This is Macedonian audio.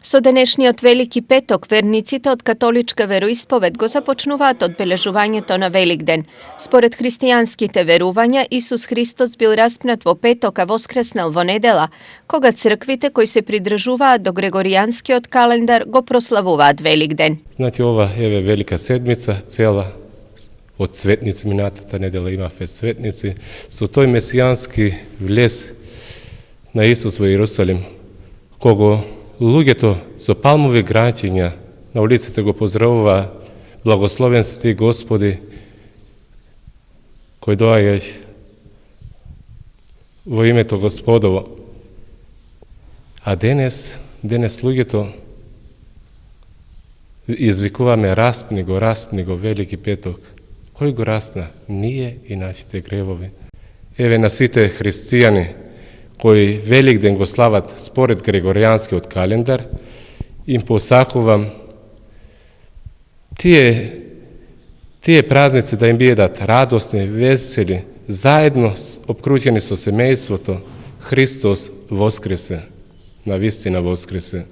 Со денешниот Велики петок верниците од католичка вероисповед го започнуваат одбележувањето на Великден. Според христијанските верувања, Исус Христос бил распнат во петок, а воскреснал во недела, кога црквите кои се придржуваат до грегоријанскиот календар го прославуваат Великден. Значи, ова е велика седмица, цела од цветници, минатата недела има 5 цветници, со тој месијански влез на Исус во Иерусалим, кого луѓето со палмови граќиња на улиците го поздравува: благословен си ти, Господи, кој доаѓаш во името Господово. А денес луѓето извикуваме: распни го, Велики петок. Кој го распна? Ние и нашите гревови. Еве на сите христијани кои Великден го слават според грегоријанскиот календар, им посакувам тие празници да им бидат радосни, весели, заедно обкружени со семејството. Христос воскресе, навистина воскресе.